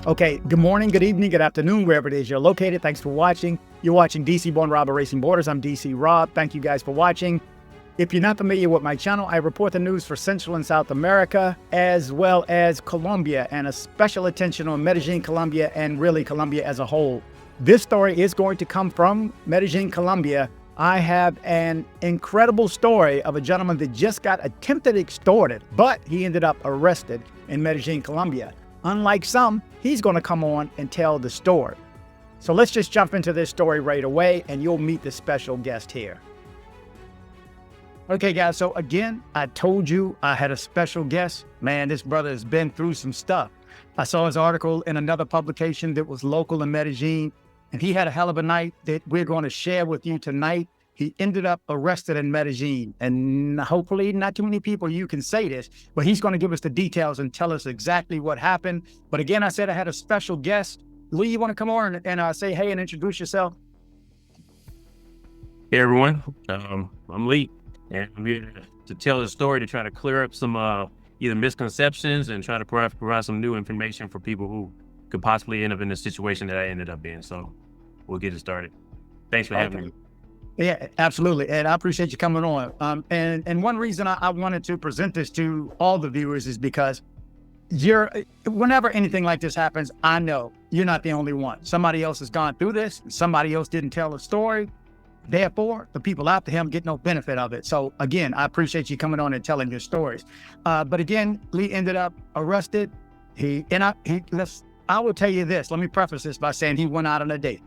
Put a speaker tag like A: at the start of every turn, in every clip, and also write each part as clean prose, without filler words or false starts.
A: Okay, good morning, good evening, good afternoon, wherever it is you're located. Thanks for watching. You're watching DCBornRob Erasing Borders. I'm DCRob. Thank you guys for watching. If you're not familiar with my channel, I report the news for Central and South America, as well as Colombia, and a special attention on Medellin, Colombia, and really Colombia as a whole. This story is going to come from Medellin, Colombia. I have an incredible story of a gentleman that just got attempted extorted, but he ended up arrested in Medellin, Colombia. Unlike some, he's going to come on and tell the story. So let's just jump into this story right away, and you'll meet the special guest here. Okay, guys, so again, I told you I had a special guest. Man, this brother has been through some stuff. I saw his article in another publication that was local in Medellin, and he had a hell of a night that we're going to share with you tonight. He ended up arrested in Medellin, and hopefully not too many people you can say this, but he's going to give us the details and tell us exactly what happened. But again, I said I had a special guest. Lee, you want to come on and say hey and introduce yourself?
B: Hey everyone, I'm Lee, and I'm here to tell the story to try to clear up some either misconceptions and try to provide some new information for people who could possibly end up in the situation that I ended up in. So we'll get it started. Thanks for having me.
A: Yeah, absolutely. And I appreciate you coming on. And one reason I wanted to present this to all the viewers is because whenever anything like this happens, I know you're not the only one. Somebody else has gone through this. Somebody else didn't tell the story. Therefore, the people after him get no benefit of it. So again, I appreciate you coming on and telling your stories. But again, Lee ended up arrested. I will tell you this. Let me preface this by saying he went out on a date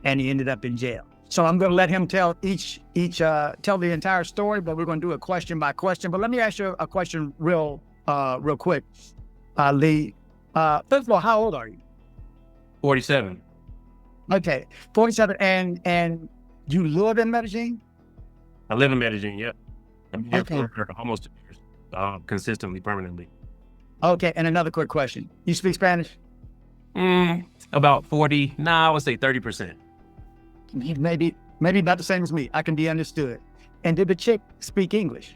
A: and he ended up in jail. So I'm going to let him tell tell the entire story, but we're going to do it question by question. But let me ask you a question real quick, Lee. First of all, how old are you?
B: 47.
A: Okay, 47, and you live in Medellin?
B: I live in Medellin, yeah. I'm here
A: Okay.
B: for almost 2 years, consistently, permanently.
A: Okay, and another quick question. You speak Spanish?
B: About 40, I would say 30%.
A: Maybe not the same as me. I can be understood. And did the chick speak English?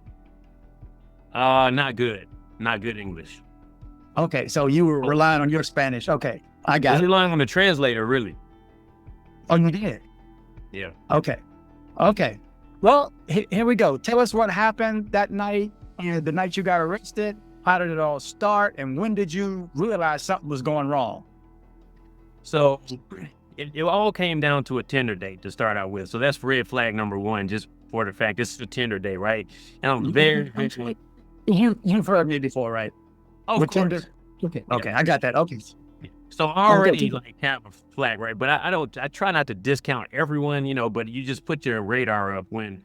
B: Not good English.
A: Okay, so you were relying on your Spanish. Okay, I got
B: Just
A: it.
B: relying on the translator, really.
A: Oh, you did?
B: Yeah.
A: Okay. Well, here we go. Tell us what happened that night, and the night you got arrested. How did it all start, and when did you realize something was going wrong?
B: So it all came down to a Tinder date to start out with. So that's red flag number one, just for the fact this is a Tinder date, right? And I'm very
A: You've heard me before, right?
B: of
A: With
B: course.
A: Tinder? Okay, I got that. Okay.
B: So I already
A: Okay.
B: have a flag, right? But I try not to discount everyone, but you just put your radar up when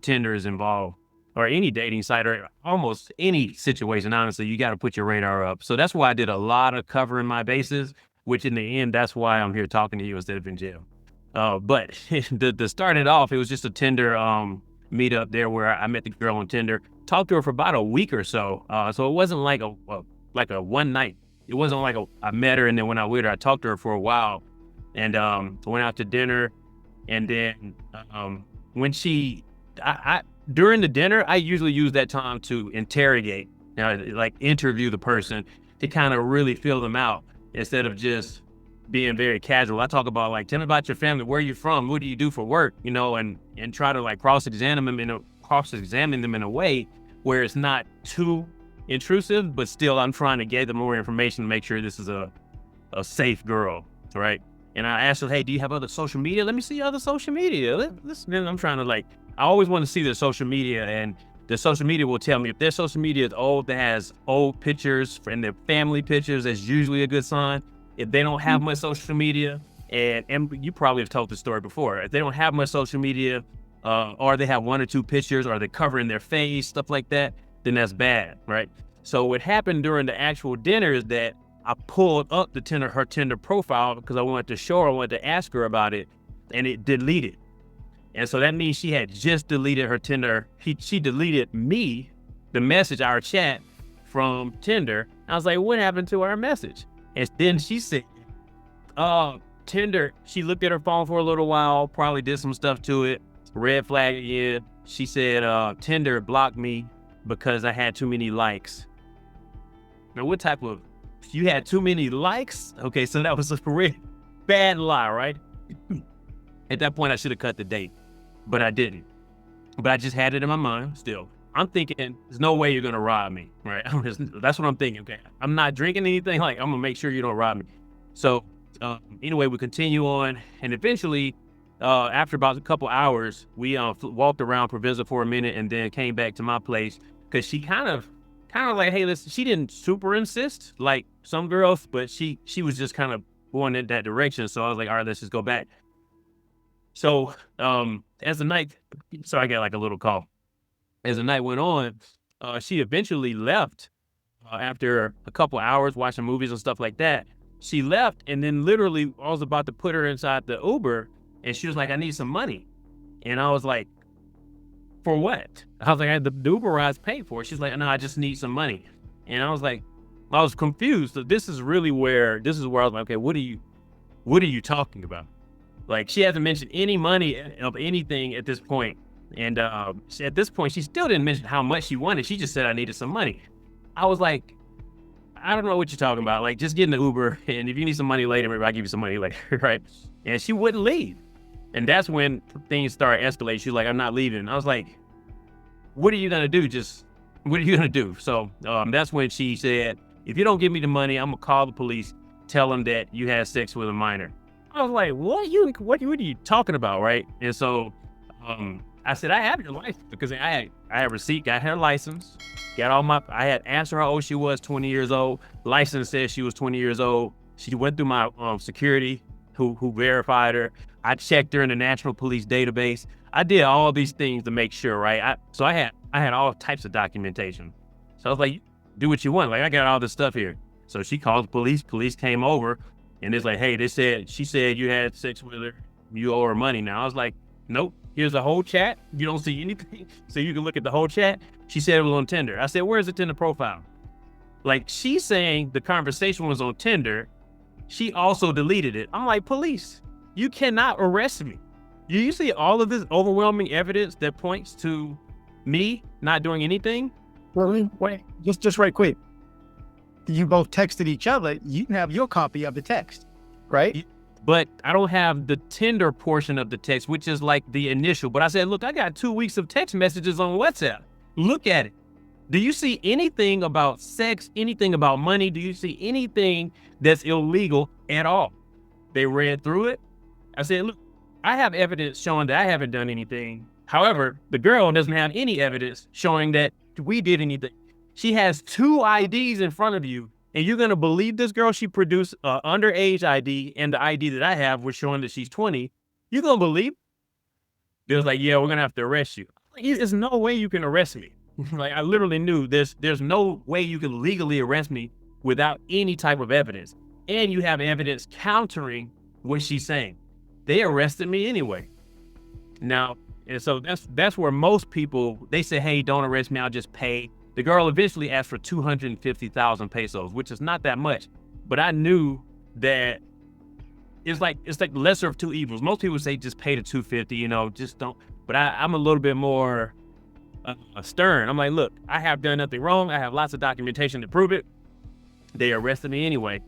B: Tinder is involved, or any dating site, or almost any situation. Honestly, you got to put your radar up. So that's why I did a lot of covering my bases, which in the end, that's why I'm here talking to you instead of in jail. But to start it off, it was just a Tinder meetup there where I met the girl on Tinder, talked to her for about a week or so. So it wasn't like a one night. It wasn't like I met her and then went out with her. I talked to her for a while, and went out to dinner, and then during the dinner, I usually use that time to interrogate, like interview the person to kind of really feel them out instead of just being very casual. I talk about like, tell me about your family, where you from, what do you do for work, and try to like cross-examine them in a way where it's not too intrusive, but still I'm trying to get them more information to make sure this is a safe girl, right? And I asked her, hey, do you have other social media? Let me see other social media. Then I'm trying to I always want to see their social media, and the social media will tell me if their social media is old, that has old pictures and their family pictures, that's usually a good sign. If they don't have much social media, and you probably have told the story before, if they don't have much social media, or they have 1 or 2 pictures, or they're covering their face, stuff like that, then that's bad, right? So what happened during the actual dinner is that I pulled up her Tinder profile because I wanted to ask her about it, and it deleted. And so that means she had just deleted her Tinder. She deleted me, the message, our chat from Tinder. I was like, what happened to our message? And then she said, Tinder, she looked at her phone for a little while, probably did some stuff to it, red flag again. She said, Tinder blocked me because I had too many likes. Now, what type of you had too many likes. Okay, so that was a really bad lie, right? At that point, I should have cut the date, but I didn't. But I just had it in my mind still. I'm thinking, there's no way you're gonna rob me, right? That's what I'm thinking. Okay, I'm not drinking anything. Like, I'm gonna make sure you don't rob me. So anyway, we continue on, and eventually, after about a couple hours, we walked around Proviso for a minute, and then came back to my place because she kind of like, hey, listen. She didn't super insist like some girls, but she was just kind of going in that direction. So I was like, all right, let's just go back. So as the night, so I got like a little call. As the night went on, she eventually left after a couple hours watching movies and stuff like that. She left, and then literally I was about to put her inside the Uber, and she was like, I need some money. And I was like, for what? I was like, the Uber ride's paid for. She's like, no, I just need some money. And I was like, I was confused. So this is where I was like, okay, what are you talking about? Like, she hasn't mentioned any money of anything at this point. And at this point, she still didn't mention how much she wanted. She just said, I needed some money. I was like, I don't know what you're talking about. Like, just get in the Uber, and if you need some money later, maybe I'll give you some money later, right? And she wouldn't leave. And that's when things started escalating. She's like, I'm not leaving. I was like, what are you going to do? What are you going to do? So that's when she said, if you don't give me the money, I'm going to call the police, tell them that you had sex with a minor. I was like, what are you talking about, right? And so I said, I have your license, because I had receipt, got her license, I had asked her how old she was, 20 years old. License says she was 20 years old. She went through my security who verified her. I checked her in the National Police database. I did all these things to make sure, right? So I had all types of documentation. So I was like, do what you want. Like, I got all this stuff here. So she called the police. Police came over, and it's like, hey, she said you had sex with her. You owe her money now. I was like, nope. Here's a whole chat. You don't see anything, so you can look at the whole chat. She said it was on Tinder. I said, where's the Tinder profile? Like, she's saying the conversation was on Tinder. She also deleted it. I'm like, police, you cannot arrest me. You see all of this overwhelming evidence that points to me not doing anything?
A: Well, wait, just right quick. You both texted each other. You can have your copy of the text, right?
B: But I don't have the Tinder portion of the text, which is like the initial. But I said, look, I got 2 weeks of text messages on WhatsApp. Look at it. Do you see anything about sex, anything about money? Do you see anything that's illegal at all? They read through it. I said, look, I have evidence showing that I haven't done anything. However, the girl doesn't have any evidence showing that we did anything. She has 2 IDs in front of you. And you're going to believe this girl? She produced an underage ID, and the ID that I have was showing that she's 20. You're going to believe? They was like, yeah, we're going to have to arrest you. There's no way you can arrest me. Like, I literally knew there's no way you can legally arrest me without any type of evidence. And you have evidence countering what she's saying. They arrested me anyway. Now, and so that's where most people, they say, hey, don't arrest me, I'll just pay. The girl eventually asked for 250,000 pesos, which is not that much, but I knew that it's like lesser of two evils. Most people say just pay the 250, just don't. But I'm a little bit more stern. I'm like, look, I have done nothing wrong. I have lots of documentation to prove it. They arrested me anyway,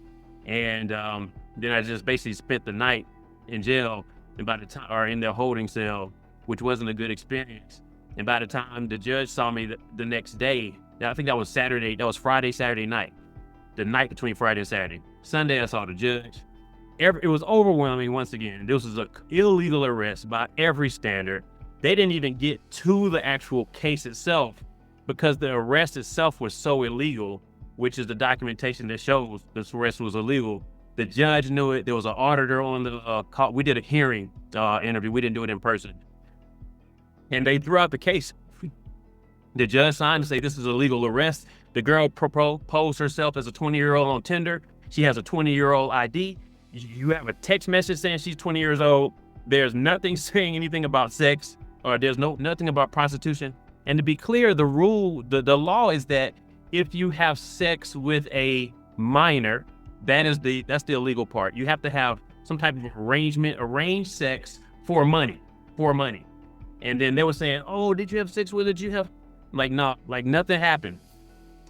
B: and then I just basically spent the night in jail, and by the time, or in their holding cell, which wasn't a good experience. And by the time the judge saw me the next day, I think that was Friday, Saturday night, the night between Friday and Saturday. Sunday, I saw the judge. It was overwhelming once again. This was an illegal arrest by every standard. They didn't even get to the actual case itself because the arrest itself was so illegal, which is the documentation that shows this arrest was illegal. The judge knew it. There was an auditor on the call. We did a hearing interview. We didn't do it in person. And they threw out the case. The judge signed to say this is a legal arrest. The girl proposed herself as a 20-year-old on Tinder. She has a 20-year-old ID. You have a text message saying she's 20 years old. There's nothing saying anything about sex, or there's nothing about prostitution. And to be clear, the law is that if you have sex with a minor, that's the illegal part. You have to have some type of arranged sex for money. And then they were saying, oh, did you have sex with her? Did you have, no, like nothing happened.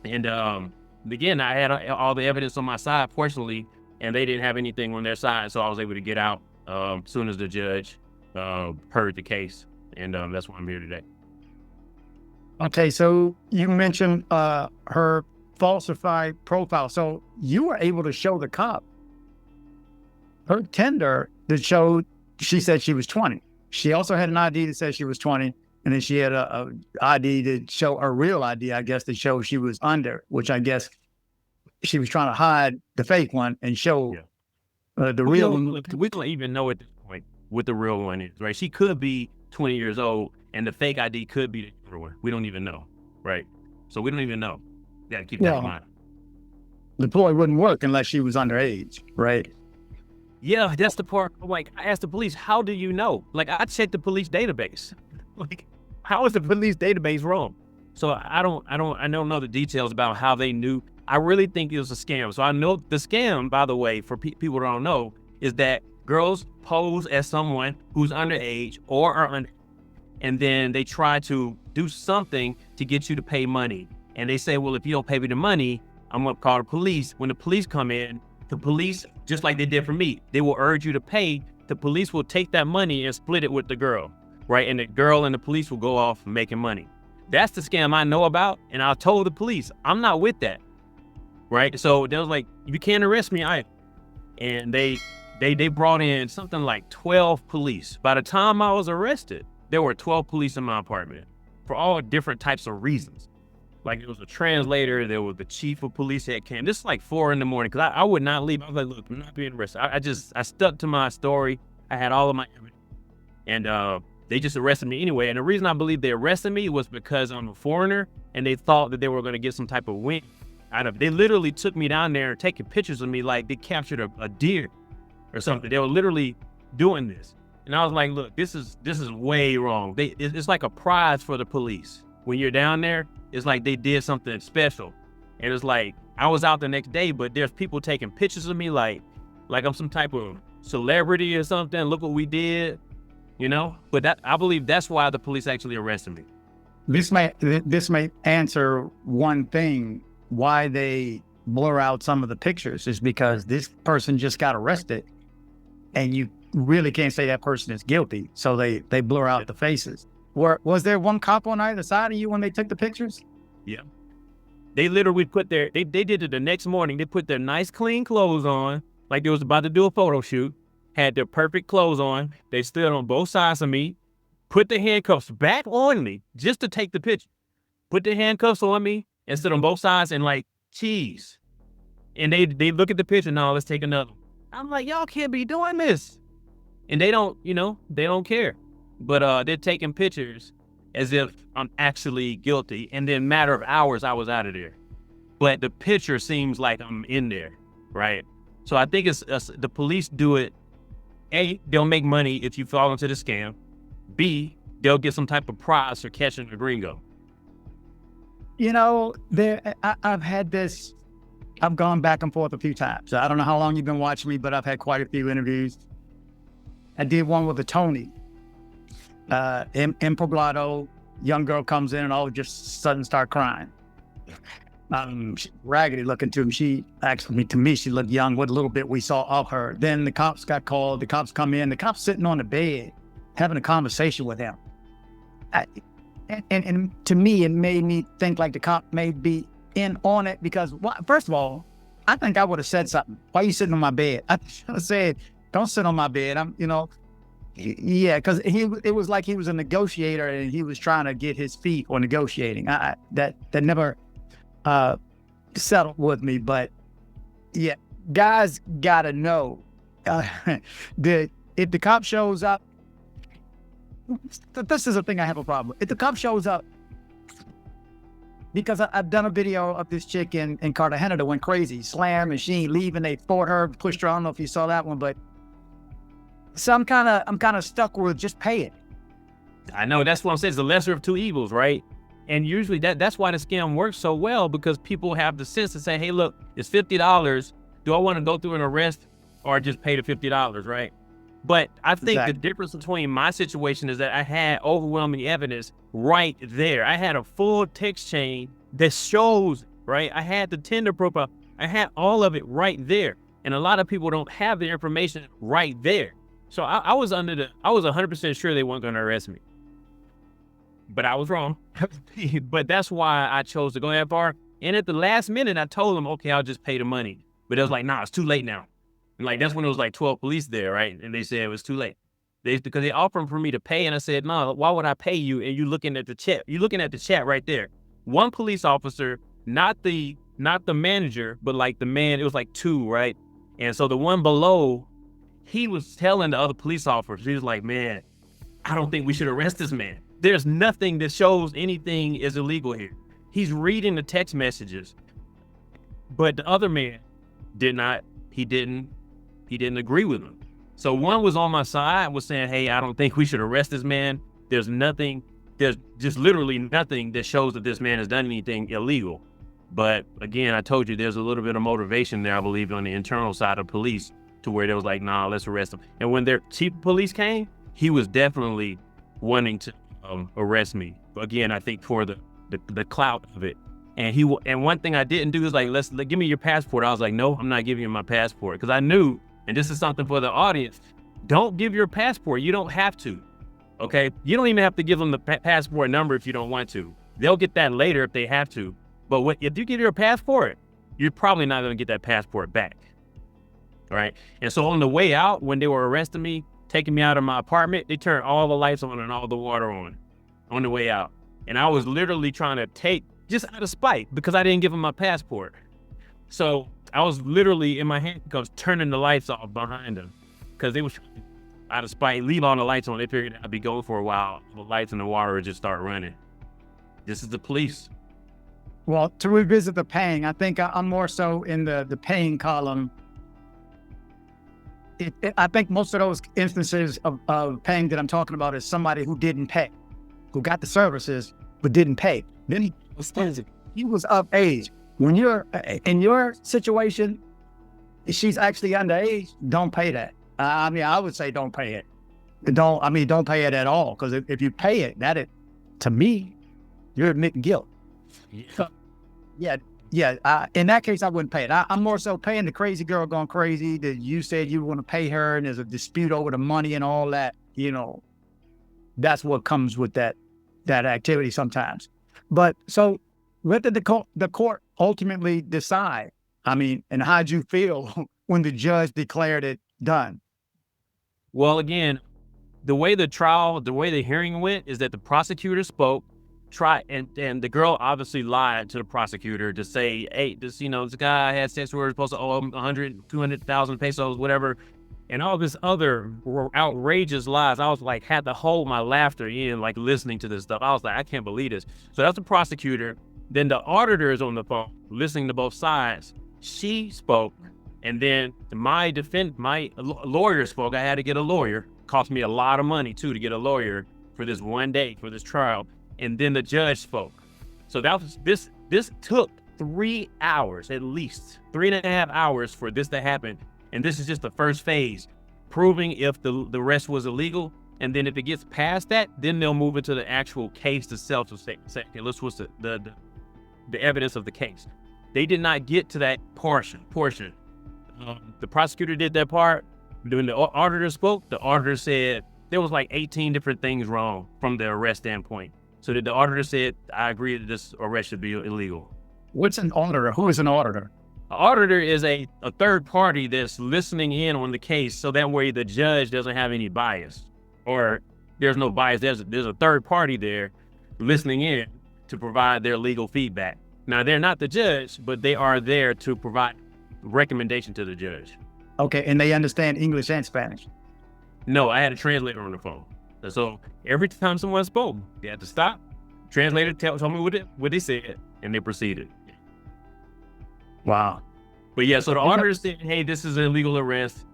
B: And again, I had all the evidence on my side, fortunately, and they didn't have anything on their side, so I was able to get out as soon as the judge heard the case, and that's why I'm here today.
A: Okay, so you mentioned her falsified profile. So you were able to show the cop her Tinder that showed she said she was 20. She also had an ID that said she was 20. And then she had a ID to show a real ID, I guess, to show she was under, which I guess she was trying to hide the fake one and show the real one.
B: We don't even know at this point what the real one is, right? She could be 20 years old and the fake ID could be the real one. We don't even know, right? So we don't even know. You gotta keep that in mind.
A: The ploy wouldn't work unless she was underage, right?
B: Yeah, that's the part. Like, I asked the police, how do you know? Like, I checked the police database. Like, how is the police database wrong? So I don't know the details about how they knew. I really think it was a scam. So I know the scam, by the way, for people who don't know, is that girls pose as someone who's underage or are under, and then they try to do something to get you to pay money. And they say, well, if you don't pay me the money, I'm gonna call the police. When the police come in, the police, just like they did for me, they will urge you to pay. The police will take that money and split it with the girl, right? And the girl and the police will go off making money. That's the scam I know about. And I told the police, I'm not with that, right? So they was like, you can't arrest me either. And they brought in something like 12 police. By the time I was arrested, there were 12 police in my apartment for all different types of reasons. Like, it was a translator, there was the chief of police that came. This is like 4 a.m, because I would not leave. I was like, look, I'm not being arrested. I stuck to my story. I had all of my evidence. And they just arrested me anyway. And the reason I believe they arrested me was because I'm a foreigner and they thought that they were going to get some type of win out of it. They literally took me down there taking pictures of me like they captured a deer or something. They were literally doing this. And I was like, look, this is way wrong. It's like a prize for the police. When you're down there, it's like they did something special. And it's like, I was out the next day, but there's people taking pictures of me like I'm some type of celebrity or something. Look what we did, you know? But I believe that's why the police actually arrested me.
A: This may answer one thing why they blur out some of the pictures, is because this person just got arrested and you really can't say that person is guilty. So they blur out the faces. Was there one cop on either side of you when they took the pictures?
B: Yeah. They literally they did it the next morning. They put their nice clean clothes on, like they was about to do a photo shoot, had their perfect clothes on. They stood on both sides of me, put the handcuffs back on me just to take the picture. Put the handcuffs on me and stood on both sides and like, cheese. And they look at the picture, no, let's take another one. I'm like, y'all can't be doing this. And they don't care. But they're taking pictures as if I'm actually guilty. And then matter of hours, I was out of there. But the picture seems like I'm in there, right? So I think it's the police do it. A, they'll make money if you fall into the scam. B, they'll get some type of prize for catching a gringo.
A: You know, I've gone back and forth a few times. I don't know how long you've been watching me, but I've had quite a few interviews. I did one with a Tony. In Poblado, young girl comes in and all just sudden start crying. Raggedy looking too. She actually, to me, she looked young. What little bit we saw of her. Then the cops got called. The cops come in. The cops sitting on the bed, having a conversation with him. And to me, it made me think like the cop may be in on it because, first of all, I think I would have said something. Why are you sitting on my bed? I should have said, don't sit on my bed. Yeah, because it was like he was a negotiator and he was trying to get his feet on negotiating. That never settled with me. But yeah, guys gotta know that if the cop shows up, this is a thing I have a problem with. If the cop shows up, because I've done a video of this chick in Cartagena that went crazy, slammed and she ain't leaving. They fought her, pushed her. I don't know if you saw that one, but. So I'm kind of stuck with just pay it.
B: I know, that's what I'm saying. It's the lesser of two evils, right? And usually that's why the scam works so well, because people have the sense to say, hey, look, it's $50. Do I want to go through an arrest or just pay the $50, right? But I think the difference between my situation is that I had overwhelming evidence right there. I had a full text chain that shows right? I had the Tinder profile. I had all of it right there. And a lot of people don't have the information right there. So I was 100% sure they weren't going to arrest me. But I was wrong. But that's why I chose to go that far. And at the last minute, I told them, okay, I'll just pay the money. But it was like, nah, it's too late now. And like, that's when it was like 12 police there, right? And they said it was too late. Because they offered for me to pay. And I said, no, why would I pay you? And you looking at the chat. You're looking at the chat right there. One police officer, not the manager, but like the man, it was like two, right? And so the one below, he was telling the other police officers, he was like, man, I don't think we should arrest this man. There's nothing that shows anything is illegal here. He's reading the text messages. But the other man he didn't agree with him. So one was on my side, was saying, hey, I don't think we should arrest this man. There's just literally nothing that shows that this man has done anything illegal. But again, I told you there's a little bit of motivation there, I believe, on the internal side of police to where they was like, nah, let's arrest him. And when their chief of police came, he was definitely wanting to arrest me. But again, I think for the clout of it. And one thing I didn't do is like, give me your passport. I was like, no, I'm not giving you my passport. Because I knew, and this is something for the audience, don't give your passport. You don't have to, okay? You don't even have to give them the passport number if you don't want to. They'll get that later if they have to. But if you give your passport, you're probably not going to get that passport back, all right? And so on the way out, when they were arresting me, taking me out of my apartment, they turned all the lights on and all the water on the way out. And I was literally trying to take, just out of spite, because I didn't give them my passport. So I was literally in my handcuffs turning the lights off behind them because they was out of spite, leave all the lights on. They figured I'd be going for a while. The lights and the water would just start running. This is the police.
A: Well, to revisit the paying, I think I'm more so in the paying column. I think most of those instances of paying that I'm talking about is somebody who didn't pay, who got the services but didn't pay. Then he was of age. When you're in your situation, she's actually underage, don't pay that. I mean, I would say don't pay it. Don't pay it at all. Because if you pay it, to me, you're admitting guilt. Yeah. In that case, I wouldn't pay it. I'm more so paying the crazy girl going crazy that you said you want to pay her, and there's a dispute over the money and all that. You know, that's what comes with that activity sometimes. But so, what did the court ultimately decide? I mean, and how'd you feel when the judge declared it done?
B: Well, again, the way the hearing went is that the prosecutor spoke, and the girl obviously lied to the prosecutor to say, hey, this guy had sex with her, supposed to owe him 100, 200,000 pesos, whatever, and all this other outrageous lies. I was like, had to hold my laughter in, like listening to this stuff. I was like, I can't believe this. So that's the prosecutor. Then the auditor is on the phone, listening to both sides. She spoke, and then my lawyer spoke. I had to get a lawyer. Cost me a lot of money too to get a lawyer for this one day, for this trial. And then the judge spoke. So that was this took 3 hours, at least 3.5 hours for this to happen. And this is just the first phase, proving if the rest was illegal. And then if it gets past that, then they'll move into the actual case itself to say, okay, let's what's the evidence of the case. They did not get to that portion. The prosecutor did that part. When the auditor spoke, the auditor said there was like 18 different things wrong from the arrest standpoint. So the auditor said, I agree that this arrest should be illegal.
A: What's an auditor? Who is an auditor?
B: An auditor is a third party that's listening in on the case, so that way the judge doesn't have any bias, or there's no bias. There's a third party there listening in to provide their legal feedback. Now, they're not the judge, but they are there to provide recommendation to the judge.
A: Okay, and they understand English and Spanish?
B: No, I had a translator on the phone. So every time someone spoke, they had to stop. Translator told me what they said, and they proceeded.
A: Wow.
B: But yeah, so the auditor said, hey, this is an illegal arrest.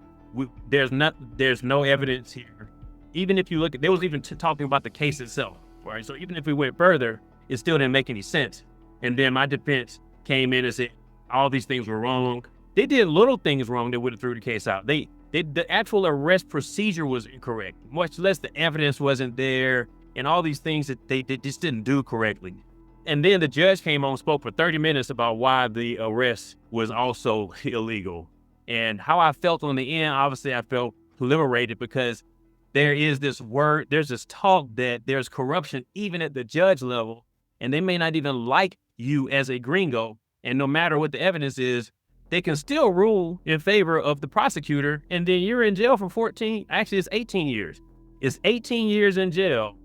B: There's no evidence here. Even if you look at, they was even talking about the case itself, right? So even if we went further, it still didn't make any sense. And then my defense came in and said, all these things were wrong. They did little things wrong that would have threw the case out. The actual arrest procedure was incorrect, much less the evidence wasn't there, and all these things that they just didn't do correctly. And then the judge came on, spoke for 30 minutes about why the arrest was also illegal. And how I felt on the end, obviously I felt liberated, because there's this talk that there's corruption even at the judge level, and they may not even like you as a gringo. And no matter what the evidence is, they can still rule in favor of the prosecutor, and then you're in jail for it's 18 years. It's 18 years in jail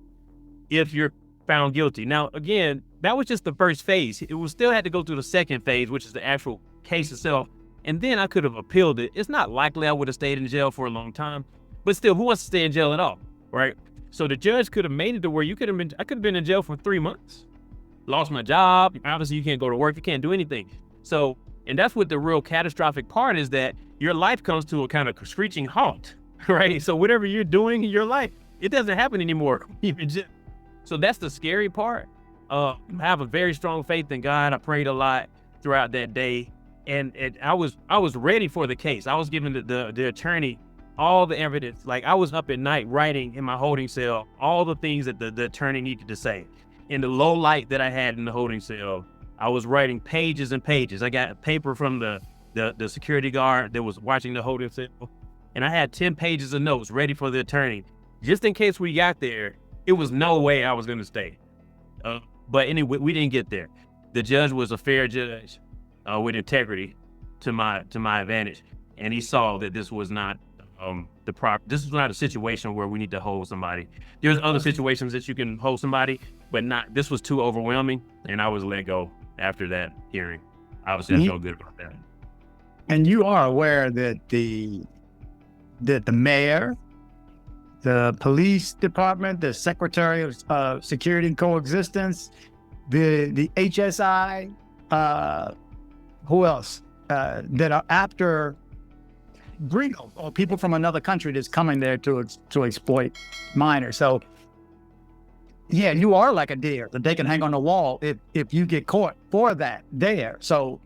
B: if you're found guilty. Now, again, that was just the first phase. It will still had to go through the second phase, which is the actual case itself. And then I could have appealed it. It's not likely I would have stayed in jail for a long time, but still, who wants to stay in jail at all, right? So the judge could have made it to where I could have been in jail for 3 months, lost my job. Obviously, you can't go to work, you can't do anything. So, and that's what the real catastrophic part is, that your life comes to a kind of screeching halt, right? So whatever you're doing in your life, it doesn't happen anymore. So that's the scary part. I have a very strong faith in God. I prayed a lot throughout that day, and I was ready for the case. I was giving the attorney all the evidence. Like, I was up at night writing in my holding cell all the things that the attorney needed to say. In the low light that I had in the holding cell, I was writing pages and pages. I got paper from the security guard that was watching the holding cell, and I had 10 pages of notes ready for the attorney, just in case we got there. It was no way I was going to stay. But anyway, we didn't get there. The judge was a fair judge with integrity to my advantage, and he saw that this was not this is not a situation where we need to hold somebody. There's other situations that you can hold somebody, but not. This was too overwhelming, and I was let go after that hearing. Obviously, I felt good about that.
A: And you are aware that the mayor, the police department, the Secretary of Security and Coexistence, the HSI, who else, that are after gringos or people from another country that's coming there to exploit minors. So yeah, you are like a deer that they can hang on the wall if you get caught for that there. So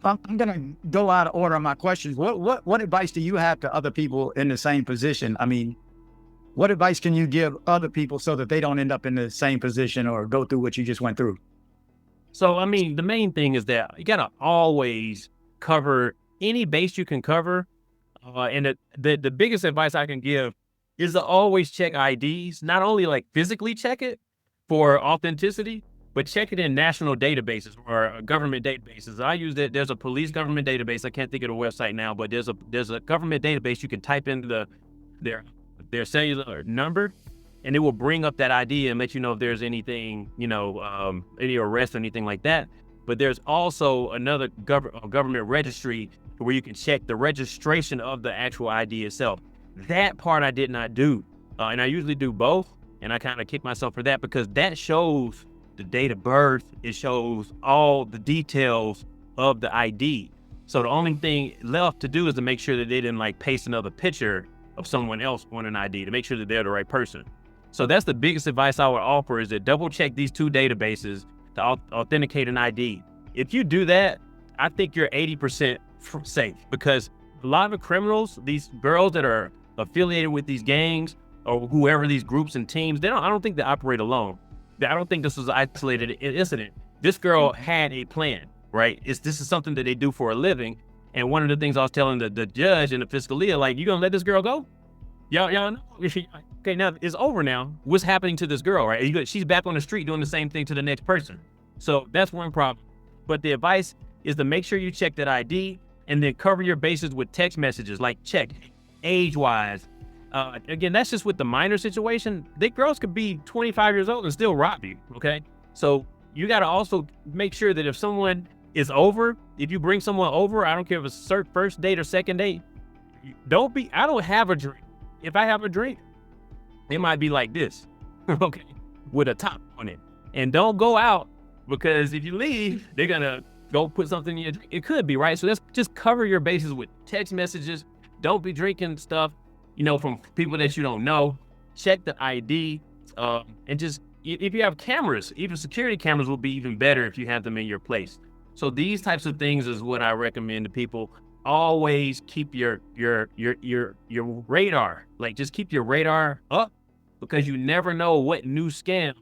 A: I'm gonna go out of order on my questions. What advice do you have to other people in the same position? I mean, what advice can you give other people so that they don't end up in the same position or go through what you just went through?
B: So, I mean, the main thing is that you gotta always cover any base you can cover. And the biggest advice I can give is to always check IDs, not only like physically check it for authenticity, but check it in national databases or government databases. I use that. There's a police government database. I can't think of the website now, but there's a government database. You can type in their cellular number, and it will bring up that ID and let you know if there's anything, any arrests or anything like that. But there's also another government registry where you can check the registration of the actual ID itself. That part I did not do. And I usually do both. And I kind of kick myself for that, because that shows the date of birth. It shows all the details of the ID. So the only thing left to do is to make sure that they didn't like paste another picture of someone else on an ID to make sure that they're the right person. So that's the biggest advice I would offer, is to double check these two databases to authenticate an ID. If you do that, I think you're 80% safe, because a lot of the criminals, these girls that are affiliated with these gangs or whoever, these groups and teams, I don't think they operate alone. I don't think this was an isolated incident. This girl had a plan, right? This is something that they do for a living. And one of the things I was telling the judge and the fiscalia, like, you gonna let this girl go? Y'all know? Okay, now it's over now. What's happening to this girl, right? She's back on the street doing the same thing to the next person. So that's one problem. But the advice is to make sure you check that ID and then cover your bases with text messages, like check age-wise. Again, that's just with the minor situation. The girls could be 25 years old and still rob you, okay? So you gotta also make sure that if someone is over, if you bring someone over, I don't care if it's first date or second date, I don't have a drink. If I have a drink, it might be like this, okay, with a top on it. And don't go out, because if you leave, they're gonna go put something in your drink. It could be, right? So let's just cover your bases with text messages. Don't be drinking stuff, from people that you don't know. Check the ID, and just, if you have cameras, even security cameras will be even better if you have them in your place. So these types of things is what I recommend to people. Always keep your radar, like just keep your radar up, because you never know what new scam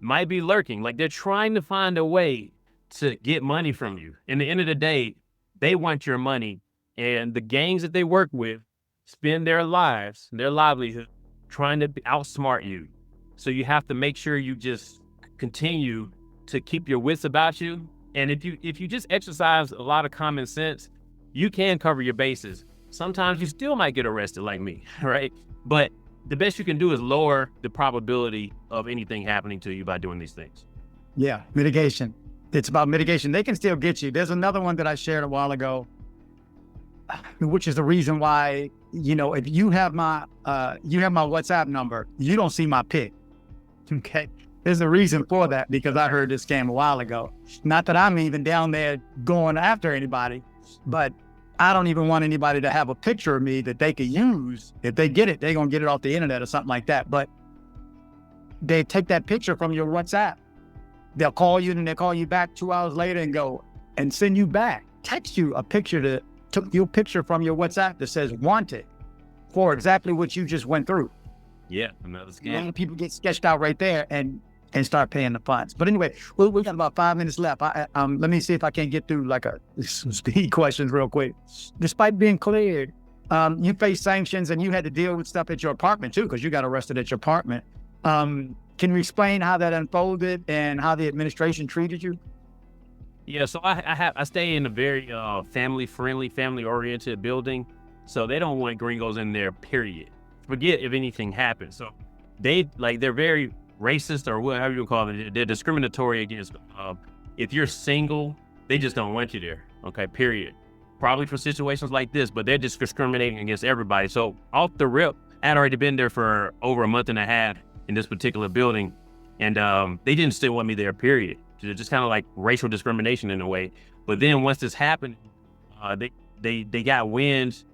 B: might be lurking. Like they're trying to find a way to get money from you. In the end of the day, they want your money, and the gangs that they work with spend their lives, their livelihood, trying to outsmart you. So you have to make sure you just continue to keep your wits about you. And if you just exercise a lot of common sense, you can cover your bases. Sometimes you still might get arrested like me, right? But the best you can do is lower the probability of anything happening to you by doing these things.
A: Yeah, mitigation. It's about mitigation. They can still get you. There's another one that I shared a while ago, which is the reason why, if you have my WhatsApp number, you don't see my pic. Okay. There's a reason for that, because I heard this scam a while ago. Not that I'm even down there going after anybody, but I don't even want anybody to have a picture of me that they could use. If they get it, they're going to get it off the internet or something like that. But they take that picture from your WhatsApp. They'll call you, and they'll call you back 2 hours later and go and send you back, text you a picture that took your picture from your WhatsApp that says wanted for exactly what you just went through.
B: Yeah, another scam.
A: A lot of people get sketched out right there and start paying the funds. But anyway, we got about 5 minutes left. Let me see if I can get through some speed questions real quick. Despite being cleared, you faced sanctions and you had to deal with stuff at your apartment too, because you got arrested at your apartment. Can you explain how that unfolded and how the administration treated you?
B: Yeah, so I stay in a very family-friendly, family-oriented building, so they don't want gringos in there, period. Forget if anything happens. So they're very racist, or whatever you call it. They're discriminatory against, if you're single, they just don't want you there, okay, period. Probably for situations like this, but they're just discriminating against everybody. So off the rip, I had already been there for over a month and a half in this particular building, and they didn't still want me there, period. Just kind of like racial discrimination in a way. But then once this happened, they got wind,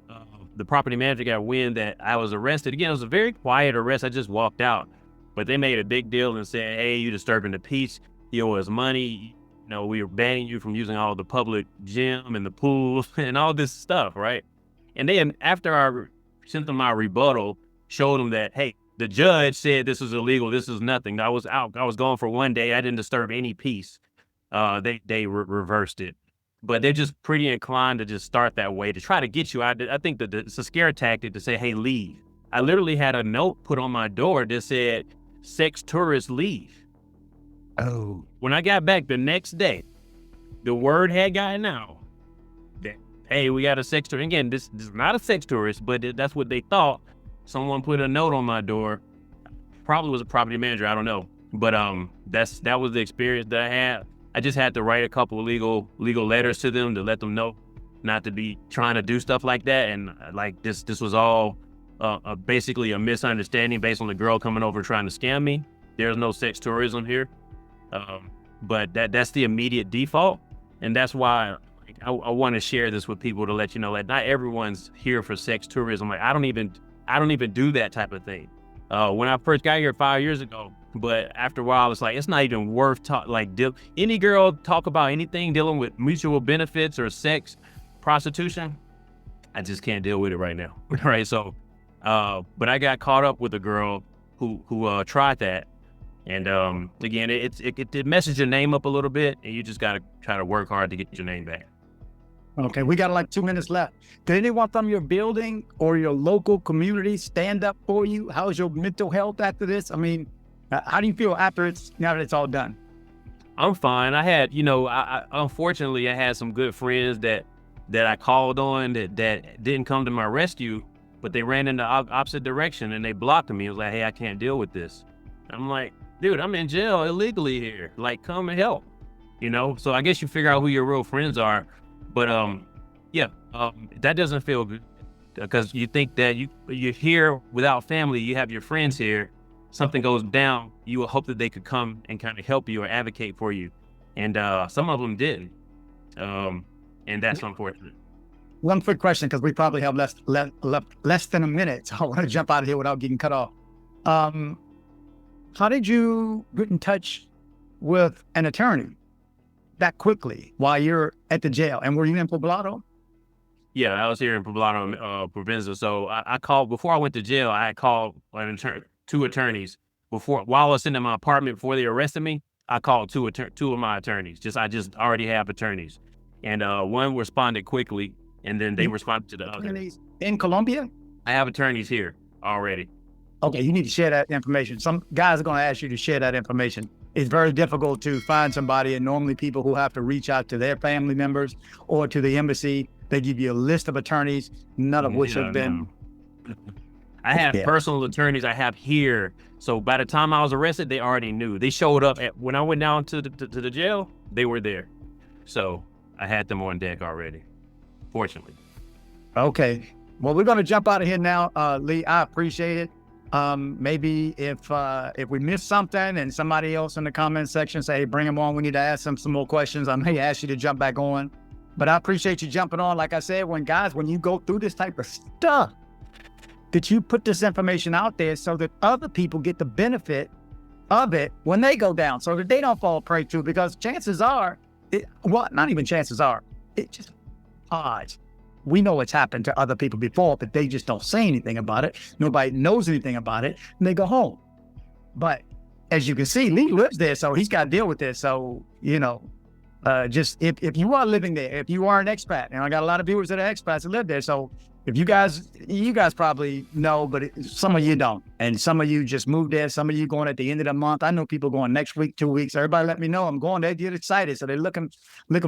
B: the property manager got wind that I was arrested. Again, it was a very quiet arrest. I just walked out. But they made a big deal and said, hey, you disturbing the peace. You owe us money. We were banning you from using all the public gym and the pool and all this stuff, right? And then after I sent them my rebuttal, showed them that, hey, the judge said this was illegal. This is nothing. I was out. I was gone for 1 day. I didn't disturb any peace. They reversed it. But they're just pretty inclined to just start that way to try to get you. I think that it's a scare tactic to say, hey, leave. I literally had a note put on my door that said, sex tourists leave.
A: Oh.
B: When I got back the next day, the word had gotten out that, hey, we got a sex tourist. Again, this is not a sex tourist, but that's what they thought. Someone put a note on my door. Probably was a property manager, I don't know. But that was the experience that I had. I just had to write a couple of legal letters to them to let them know not to be trying to do stuff like that. And like this was all basically a misunderstanding based on the girl coming over trying to scam me. There's no sex tourism here. But that's the immediate default. And that's why I want to share this with people to let you know that not everyone's here for sex tourism. Like I don't even do that type of thing. When I first got here 5 years ago, but after a while, it's like, it's not even worth any girl talk about anything dealing with mutual benefits or sex, prostitution. I just can't deal with it right now. Right. So, but I got caught up with a girl who tried that. And again, it messes your name up a little bit, and you just got to try to work hard to get your name back.
A: Okay, we got like 2 minutes left. Did anyone from your building or your local community stand up for you? How's your mental health after this? I mean, how do you feel now that it's all done?
B: I'm fine. I had, unfortunately, I had some good friends that I called on that didn't come to my rescue, but they ran in the opposite direction and they blocked me. It was like, hey, I can't deal with this. I'm like, dude, I'm in jail illegally here. Like, come and help, So I guess you figure out who your real friends are. But that doesn't feel good because you think that you're here without family. You have your friends here. Something goes down, you will hope that they could come and kind of help you or advocate for you. And some of them did. And that's unfortunate.
A: One quick question, because we probably have less than a minute. So I want to jump out of here without getting cut off. How did you get in touch with an attorney that quickly while you're at the jail? And were you in Poblado?
B: Yeah, I was here in Poblado, Provincia. So I called, before I went to jail, I had called two attorneys while I was sitting in my apartment before they arrested me, I called two of my attorneys. I just already have attorneys, and one responded quickly, and then they responded to the other.
A: Attorneys in Colombia?
B: I have attorneys here already.
A: Okay, you need to share that information. Some guys are going to ask you to share that information. It's very difficult to find somebody, and normally people who have to reach out to their family members or to the embassy, they give you a list of attorneys, none of which have been.
B: I have personal attorneys I have here. So by the time I was arrested, they already knew. They showed up when I went down to the jail, they were there. So I had them on deck already, fortunately.
A: Okay. Well, we're going to jump out of here now. Lee, I appreciate it. Maybe if we missed something and somebody else in the comment section say, hey, bring them on, we need to ask them some more questions, I may ask you to jump back on. But I appreciate you jumping on. Like I said, when you go through this type of stuff, that you put this information out there so that other people get the benefit of it when they go down, so that they don't fall prey to it. Because chances are, not even chances are, it's just odds. We know it's happened to other people before, but they just don't say anything about it. Nobody knows anything about it, and they go home. But as you can see, Lee lives there, so he's got to deal with this. So, just if you are living there, if you are an expat, and I got a lot of viewers that are expats that live there, so if you guys probably know, but some of you don't. And some of you just moved there. Some of you going at the end of the month. I know people going next week, 2 weeks. Everybody let me know I'm going. They get excited. So they're looking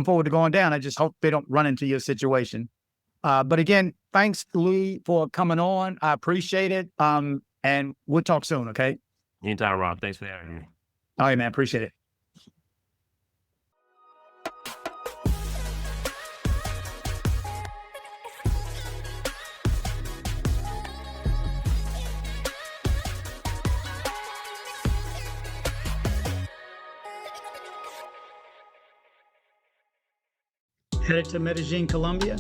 A: forward to going down. I just hope they don't run into your situation. But again, thanks, Lee, for coming on. I appreciate it. And we'll talk soon, okay?
B: Anytime, Rob. Thanks for having me.
A: All right, man. Appreciate it. Headed to Medellin, Colombia?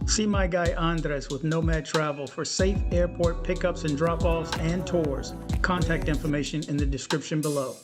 A: See my guy Andres with Nomad Travel for safe airport pickups and drop-offs and tours. Contact information in the description below.